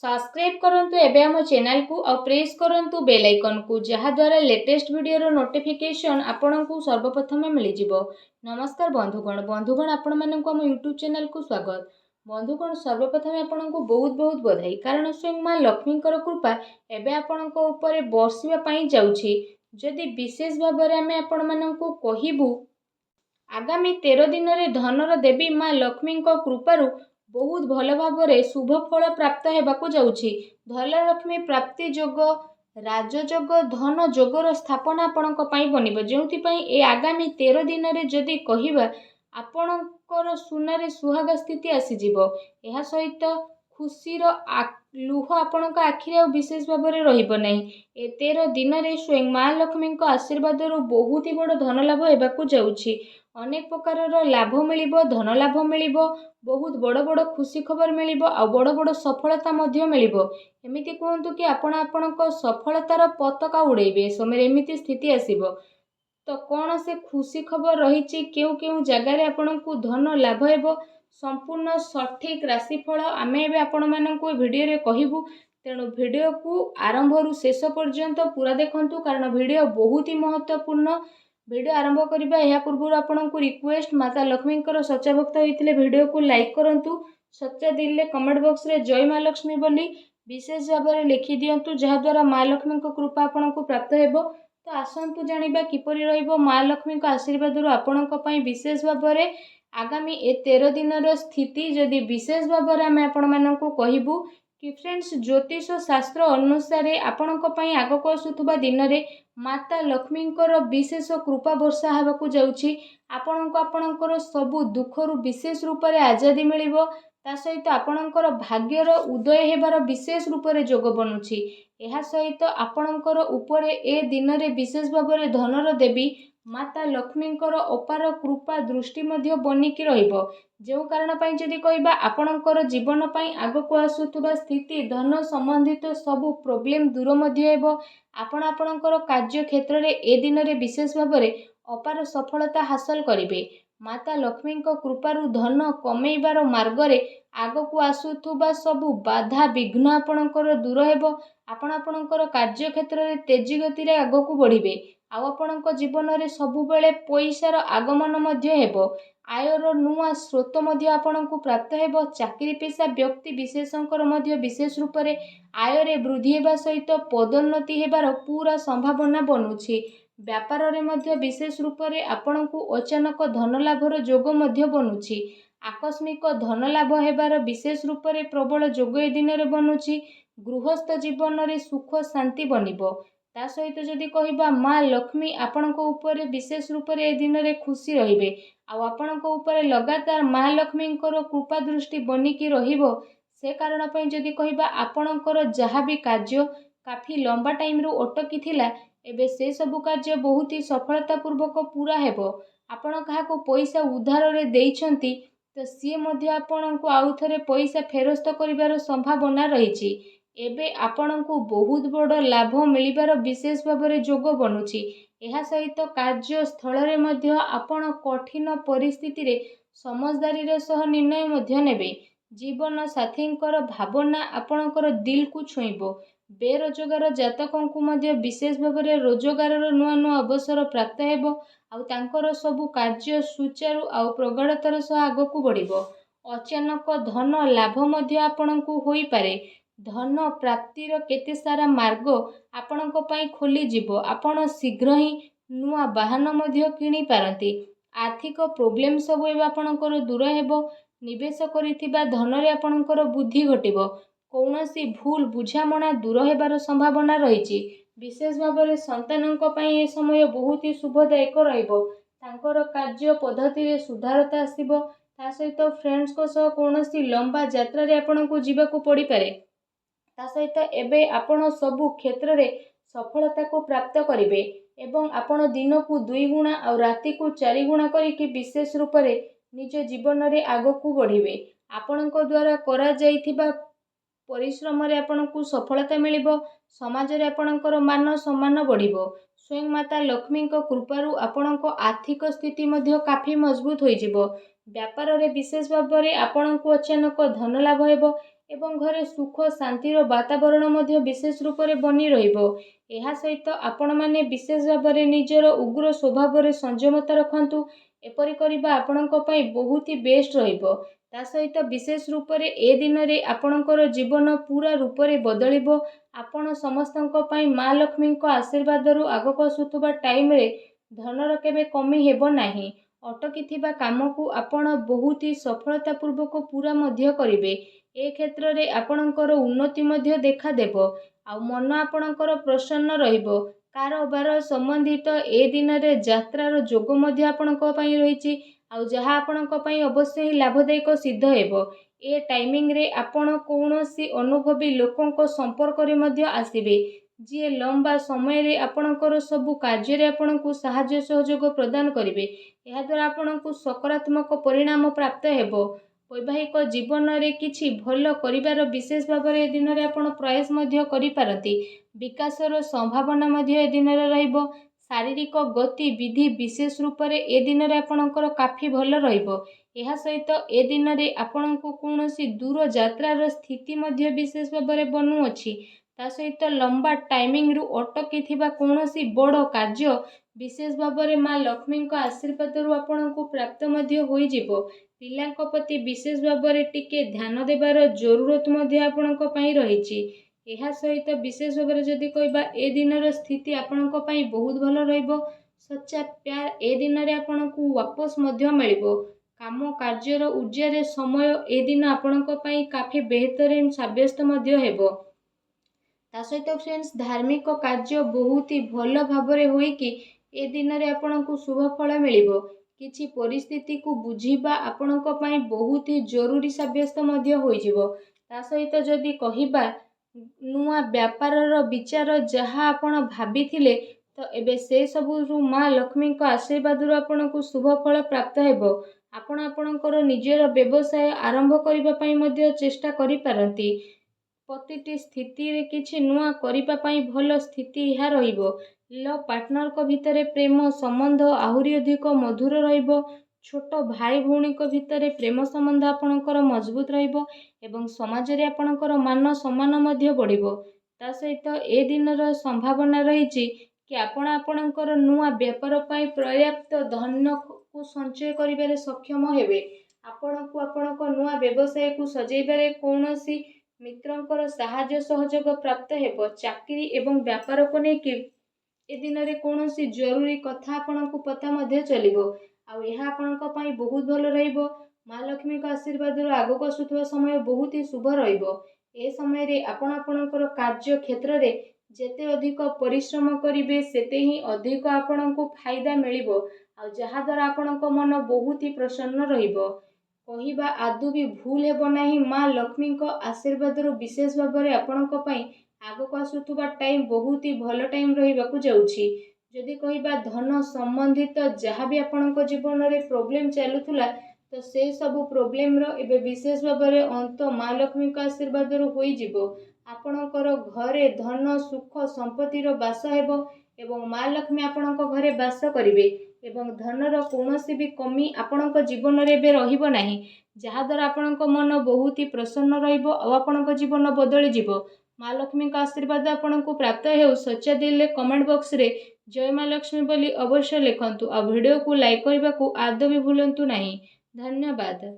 Subscribe करंतु एबे हम चैनल को और प्रेस करंतु बेल आइकन को जहा द्वारा लेटेस्ट वीडियो नोटिफिकेशन आपन को सर्वप्रथम मिल जिवो। नमस्कार बंधुगण आपण मानक हम यूट्यूब चैनल को स्वागत। बंधुगण सर्वप्रथम आपन को बहुत बहुत बधाई कारण स्वयं माँ लक्ष्मी कृपा एबे आपन को ऊपर बरसिबा पई जाउछि। जदि विशेष भाव में आमे आपण मानक कहिबू आगामी 13 दिन रे धनर देवी माँ लक्ष्मी कृपारू बहुत भल भाव शुभ फल प्राप्त होगाकू जाउछि। धनलक्ष्मी प्राप्ति जोग राजयोग धन जोगर स्थापना आपणक पई बनिबो जोंथिपई ए आगामी 13 दिन रे जदि कहिबा आपणकर सुनारे सुहागा स्थिति आसीजिवो। एहा सहित खुशीर लुह आपणक आखिरे विशेष भाव में रहिबो नहीं। ए 13 दिन रे स्वयं माँ लक्ष्मी आशीर्वाद बहुत ही बड़ धन लाभ होगाकू जाउछि। अनेक प्रकार लाभ मिलिबो धन लाभ मिलिबो बहुत बड़ बड़ खुशी खबर मिलिबो आ बड़ बड़ सफलता मध्य मिलिबो। एमिति कहंतु कि आपणक सफलतार पताका उड़ेबे समय एमिति स्थिति आसीबो। तो कौन से खुशी खबर रही केउ केउ जगार आपको धन लाभ हेबो संपूर्ण सठिक राशिफल आमे एबे आपण मानकु वीडियो रे कहिबू। तेणु वीडियो को आरंभ रु शेष पर्यंत पूरा देखंतु कारण वीडियो बहुत ही महत्वपूर्ण। वीडियो आरंभ करबा या पूर्व आपको रिक्वेस्ट माता लक्ष्मी सच्चा भक्त होइतिले वीडियो को लाइक करंतु सच्चा दिल ले कमेंट बॉक्स रे जय माँ लक्ष्मी बोली विशेष भाव में लिखि दियंतु जहा द्वारा माँ लक्ष्मी कृपा आपको प्राप्त हेबो। तो आसंतु जानिबा किपरि रहिबो माँ लक्ष्मी आशीर्वाद आपणक पई विशेष भाव में आगामी ए 13 दिन स्थिति जदि विशेष भाव में आमे आपण मानकु कहिबू कि फ्रेंड्स ज्योतिष शास्त्र अनुसार आपणक पई आगको आसुथबा दिन रे माता लक्ष्मी विशेष कृपा वर्षा हेबाकू जाउछि। आपणकर सबु दुखरु विशेष रूप से आजादी मिलिबो ता सहित आपणकर भाग्यर उदय हेबार विशेष रूप से जोग बनुछि। एहा सहित आपणकर ऊपर ए दिन रे विशेष भाव में धनर देवी माता लक्ष्मींकर अपार कृपा दृष्टि मध्य बनिकी रहिबो। जो कारण पई जदि कहिबा आपणकर जीवन पई आगको आसुथबा स्थिति धन संबंधित सबु प्रॉब्लम दूर मध्य हेबो। आपणकर कार्य क्षेत्र रे ए दिन रे विशेष भाव में अपार सफलता हासिल करिवे। माता लक्ष्मी कृपारू धन कमेइबार मार्ग रे आगको आसुथबा सबु बाधा विघ्न आपणकर दूर हेबो। आपणकर कार्य क्षेत्र रे तेजी गति रे आगको बढ़िबे आ आपणक जीवन रे सबु बेले पैसार आगमन मध्य हेबो। आयर नुआ स्रोत मध्य आपणको प्राप्त हेबो। चाकरी पेशा व्यक्ति विशेषकर मध्य विशेष रूप से आय रे वृद्धि हेबा सहित पदोन्नति हेबार पूरा संभावना बनुछि। व्यापार रे मध्य विशेष रूप से आपणको अचानक धन लाभर जोग मध्य बनुछि। आकस्मिक धन लाभ हेबार विशेष रूप से प्रबल जोग ए दिन रे बनुछि। गृहस्थ जीवन रे सुख शांति बनिबो। ता सहित जदि कहिबा माँ लक्ष्मी आपणको ऊपर विशेष रूप से ए दिन रे खुशी रहिबे आ आपणको ऊपर लगातार माँ लक्ष्मींकर कृपा दृष्टि बनिकी रहिबो। से कारण पई जदि कहिबा आपणकर जहाँ भी कार्य काफी लंबा टाइम रु अटकी थिला एबे से सबु कार्य बहुत ही सफलता पूर्वक पूरा हेबो। आपण काहाको पैसा उधार रे देइछंती तो सी मध्य आपणको आउ थरे पैसा फेरस्त करिवार संभावना रहिछि। एबे आपणको बहुत बड़ लाभ मिलिबार विशेष भाव में जोग बनुछि। एहा सहित कार्य स्थल रे मध्य आपण कठिन परिस्थिति रे समझदारी रे सह निर्णय मध्य नेबे। जीवन साथींकर भावना आपणकर दिल को छुईबो। बेरोजगार जातकों को मध्य विशेष भाव में रोजगार नुआ नुआ अवसर प्राप्त हेबो आउ तांकर सबु कार्य सुचारू आउ प्रगाढ़तार सह आगको बढ़िबो। अचानक धन लाभ मध्य आपणको होई पारे। धन प्राप्तिर केते सारा मार्ग आपणक पई खोली जिवो। आपण शीघ्र ही नुआ वाहन मध्य किनी पारंती। आर्थिक प्रॉब्लम सब एबा आपणकर दूर हेबो। निवेश करिथिबा धन रे आपणकर बुद्धि घटिबो। कौनसी भूल बुझामणा दूर हेबार संभावना रहिछि। विशेष भाव में संतानक पई ए समय बहुत ही शुभदायक रहिबो। तांकर कार्य पद्धति रे सुधारता आसीबो। ता सहित फ्रेंड्स को सह कौनसी लंबा यात्रा रे आपणको जीवाको पड़ी पारे। ता सहित एबे आपण सबु क्षेत्र रे सफलता को प्राप्त करिवे एवं आपण दिन को 2 गुणा और राति को 4 गुणा करिके विशेष रूप से निज जीवन रे आगको बढ़िवे। आपणको द्वारा करा जाइथिबा परिश्रम रे आपणको सफलता मिलिबो। समाज रे आपणकर मान सम्मान बढ़िबो। स्वयं माता लक्ष्मी कृपारू आपणको आर्थिक स्थिति मध्य काफी मजबूत होई जिवो। व्यापार रे विशेष भाव में आपणको अचानक धन लाभ हेबो। ଏବଂ ଘରେ ସୁଖ ଶାନ୍ତିର ବାତାବରଣ ମଧ୍ୟ ବିଶେଷ ରୂପରେ ବନି ରହିବ। ଏହା ସହିତ ଆପଣମାନେ ବିଶେଷ ଭାବରେ ନିଜର ଉଗ୍ର ସ୍ୱଭାବରେ ସଂଯମତା ରଖନ୍ତୁ। ଏପରି କରିବା ଆପଣଙ୍କ ପାଇଁ ବହୁତ ହି ବେଷ୍ଟ ରହିବ। ତା ସହିତ ବିଶେଷ ରୂପରେ ଏ ଦିନରେ ଆପଣଙ୍କର ଜୀବନ ପୁରା ରୂପରେ ବଦଳିବ। ଆପଣ ସମସ୍ତଙ୍କ ପାଇଁ ମା ଲକ୍ଷ୍ମୀଙ୍କ ଆଶୀର୍ବାଦରୁ ଆଗକୁ ଆସୁଥିବା ଟାଇମରେ ଧନର କେବେ କମି ହେବ ନାହିଁ। ଅଟକିଥିବା କାମକୁ ଆପଣ ବହୁତ ହି ସଫଳତାପୂର୍ବକ ପୁରା ମଧ୍ୟ କରିବେ। ଏ କ୍ଷେତ୍ରରେ ଆପଣଙ୍କର ଉନ୍ନତି ମଧ୍ୟ ଦେଖାଦେବ। ଆଉ ମନ ଆପଣଙ୍କର ପ୍ରସନ୍ନ ରହିବ। କାରବାର ସମ୍ବନ୍ଧିତ ଏ ଦିନରେ ଯାତ୍ରାର ଯୋଗ ମଧ୍ୟ ଆପଣଙ୍କ ପାଇଁ ରହିଛି। ଆଉ ଯାହା ଆପଣଙ୍କ ପାଇଁ ଅବଶ୍ୟ ହିଁ ଲାଭଦାୟକ ସିଦ୍ଧ ହେବ। ଏ ଟାଇମିଂରେ ଆପଣ କୌଣସି ଅନୁଭବୀ ଲୋକଙ୍କ ସମ୍ପର୍କରେ ମଧ୍ୟ ଆସିବେ, ଯିଏ ଲମ୍ବା ସମୟରେ ଆପଣଙ୍କର ସବୁ କାର୍ଯ୍ୟରେ ଆପଣଙ୍କୁ ସାହାଯ୍ୟ ସହଯୋଗ ପ୍ରଦାନ କରିବେ। ଏହାଦ୍ୱାରା ଆପଣଙ୍କୁ ସକାରାତ୍ମକ ପରିଣାମ ପ୍ରାପ୍ତ ହେବ। ବୈବାହିକ ଜୀବନରେ କିଛି ଭଲ କରିବାର ବିଶେଷ ଭାବରେ ଏ ଦିନରେ ଆପଣ ପ୍ରୟାସ ମଧ୍ୟ କରିପାରନ୍ତି। ବିକାଶର ସମ୍ଭାବନା ମଧ୍ୟ ଏ ଦିନରେ ରହିବ। ଶାରୀରିକ ଗତିବିଧି ବିଶେଷ ରୂପରେ ଏ ଦିନରେ ଆପଣଙ୍କର କାଫି ଭଲ ରହିବ। ଏହା ସହିତ ଏ ଦିନରେ ଆପଣଙ୍କୁ କୌଣସି ଦୂର ଯାତ୍ରାର ସ୍ଥିତି ମଧ୍ୟ ବିଶେଷ ଭାବରେ ବନୁଅଛି। ତା ସହିତ ଲମ୍ବା ଟାଇମିଂରୁ ଅଟକିଥିବା କୌଣସି ବଡ଼ କାର୍ଯ୍ୟ ବିଶେଷ ଭାବରେ ମା ଲକ୍ଷ୍ମୀଙ୍କ ଆଶୀର୍ବାଦରୁ ଆପଣଙ୍କୁ ପ୍ରାପ୍ତ ମଧ୍ୟ ହୋଇଯିବ। ପିଲାଙ୍କ ପ୍ରତି ବିଶେଷ ଭାବରେ ଟିକେ ଧ୍ୟାନ ଦେବାର ଜରୁରତ ମଧ୍ୟ ଆପଣଙ୍କ ପାଇଁ ରହିଛି। ଏହା ସହିତ ବିଶେଷ ଭାବରେ ଯଦି କହିବା ଏ ଦିନର ସ୍ଥିତି ଆପଣଙ୍କ ପାଇଁ ବହୁତ ଭଲ ରହିବ। ସଚ୍ଚା ପ୍ୟାର ଏ ଦିନରେ ଆପଣଙ୍କୁ ୱାପସ ମଧ୍ୟ ମିଳିବ। କାମ କାର୍ଯ୍ୟର ଉର୍ଜାରେ ସମୟ ଏ ଦିନ ଆପଣଙ୍କ ପାଇଁ କାଫି ବେହତରିନ ସାବ୍ୟସ୍ତ ମଧ୍ୟ ହେବ। ତା ସହିତ ଫ୍ରେଣ୍ଡସ୍ ଧାର୍ମିକ କାର୍ଯ୍ୟ ବହୁତ ହି ଭଲ ଭାବରେ ହୋଇକି ଏ ଦିନରେ ଆପଣଙ୍କୁ ଶୁଭ ଫଳ ମିଳିବ। କିଛି ପରିସ୍ଥିତିକୁ ବୁଝିବା ଆପଣଙ୍କ ପାଇଁ ବହୁତ ହି ଜରୁରୀ ସାବ୍ୟସ୍ତ ମଧ୍ୟ ହୋଇଯିବ। ତା ସହିତ ଯଦି କହିବା ନୂଆ ବ୍ୟାପାରର ବିଚାର ଯାହା ଆପଣ ଭାବିଥିଲେ ତ ଏବେ ସେ ସବୁରୁ ମା ଲକ୍ଷ୍ମୀଙ୍କ ଆଶୀର୍ବାଦରୁ ଆପଣଙ୍କୁ ଶୁଭ ଫଳ ପ୍ରାପ୍ତ ହେବ। ଆପଣ ଆପଣଙ୍କର ନିଜର ବ୍ୟବସାୟ ଆରମ୍ଭ କରିବା ପାଇଁ ମଧ୍ୟ ଚେଷ୍ଟା କରିପାରନ୍ତି। ପ୍ରତିଟି ସ୍ଥିତିରେ କିଛି ନୂଆ କରିବା ପାଇଁ ଭଲ ସ୍ଥିତି ଏହା ରହିବ। ଲଭ୍ ପାର୍ଟନରଙ୍କ ଭିତରେ ପ୍ରେମ ସମ୍ବନ୍ଧ ଆହୁରି ଅଧିକ ମଧୁର ରହିବ। ଛୋଟ ଭାଇ ଭଉଣୀଙ୍କ ଭିତରେ ପ୍ରେମ ସମ୍ବନ୍ଧ ଆପଣଙ୍କର ମଜବୁତ ରହିବ ଏବଂ ସମାଜରେ ଆପଣଙ୍କର ମାନ ସମ୍ମାନ ମଧ୍ୟ ବଢ଼ିବ। ତା ସହିତ ଏ ଦିନର ସମ୍ଭାବନା ରହିଛି କି ଆପଣ ଆପଣଙ୍କର ନୂଆ ବ୍ୟାପାର ପାଇଁ ପର୍ଯ୍ୟାପ୍ତ ଧନକୁ ସଞ୍ଚୟ କରିବାରେ ସକ୍ଷମ ହେବେ। ଆପଣଙ୍କୁ ଆପଣଙ୍କ ନୂଆ ବ୍ୟବସାୟକୁ ସଜେଇବାରେ କୌଣସି ମିତ୍ରଙ୍କର ସାହାଯ୍ୟ ସହଯୋଗ ପ୍ରାପ୍ତ ହେବ। ଚାକିରି ଏବଂ ବ୍ୟାପାରକୁ ନେଇକି ଏ ଦିନରେ କୌଣସି ଜରୁରୀ କଥା ଆପଣଙ୍କୁ ପତା ମଧ୍ୟ ଚଲିବ। ଆଉ ଏହା ଆପଣଙ୍କ ପାଇଁ ବହୁତ ଭଲ ରହିବ। ମା ଲକ୍ଷ୍ମୀଙ୍କ ଆଶୀର୍ବାଦରୁ ଆଗକୁ ଆସୁଥିବା ସମୟ ବହୁତ ହି ଶୁଭ ରହିବ। ଏ ସମୟରେ ଆପଣ ଆପଣଙ୍କର କାର୍ଯ୍ୟ କ୍ଷେତ୍ରରେ ଯେତେ ଅଧିକ ପରିଶ୍ରମ କରିବେ ସେତେ ହିଁ ଅଧିକ ଆପଣଙ୍କୁ ଫାଇଦା ମିଳିବ। ଆଉ ଯାହାଦ୍ୱାରା ଆପଣଙ୍କ ମନ ବହୁତ ହି ପ୍ରସନ୍ନ ରହିବ। କହିବା ଆଦୌ ବି ଭୁଲ ହେବ ନାହିଁ, ମା ଲକ୍ଷ୍ମୀଙ୍କ ଆଶୀର୍ବାଦରୁ ବିଶେଷ ଭାବରେ ଆପଣଙ୍କ ପାଇଁ ଆଗକୁ ଆସୁଥିବା ଟାଇମ୍ ବହୁତ ହି ଭଲ ଟାଇମ୍ ରହିବାକୁ ଯାଉଛି। ଯଦି କହିବା ଧନ ସମ୍ବନ୍ଧିତ ଯାହା ବି ଆପଣଙ୍କ ଜୀବନରେ ପ୍ରୋବ୍ଲେମ ଚାଲୁଥିଲା ତ ସେ ସବୁ ପ୍ରୋବ୍ଲେମର ଏବେ ବିଶେଷ ଭାବରେ ଅନ୍ତ ମା ଲକ୍ଷ୍ମୀଙ୍କ ଆଶୀର୍ବାଦରୁ ହୋଇଯିବ। ଆପଣଙ୍କର ଘରେ ଧନ ସୁଖ ସମ୍ପତ୍ତିର ବାସ ହେବ ଏବଂ ମା ଲକ୍ଷ୍ମୀ ଆପଣଙ୍କ ଘରେ ବାସ କରିବେ ଏବଂ ଧନର କୌଣସି ବି କମି ଆପଣଙ୍କ ଜୀବନରେ ଏବେ ରହିବ ନାହିଁ। ଯାହାଦ୍ୱାରା ଆପଣଙ୍କ ମନ ବହୁତ ହି ପ୍ରସନ୍ନ ରହିବ ଆଉ ଆପଣଙ୍କ ଜୀବନ ବଦଳିଯିବ। ମା ଲକ୍ଷ୍ମୀଙ୍କ ଆଶୀର୍ବାଦ ଆପଣଙ୍କୁ ପ୍ରାପ୍ତ ହେଉ। ସଚ୍ଚା ଦିଲରେ କମେଣ୍ଟ ବକ୍ସରେ ଜୟ ମା ଲକ୍ଷ୍ମୀ ବୋଲି ଅବଶ୍ୟ ଲେଖନ୍ତୁ ଆଉ ଭିଡ଼ିଓକୁ ଲାଇକ୍ କରିବାକୁ ଆଦୌ ବି ଭୁଲନ୍ତୁ ନାହିଁ। ଧନ୍ୟବାଦ।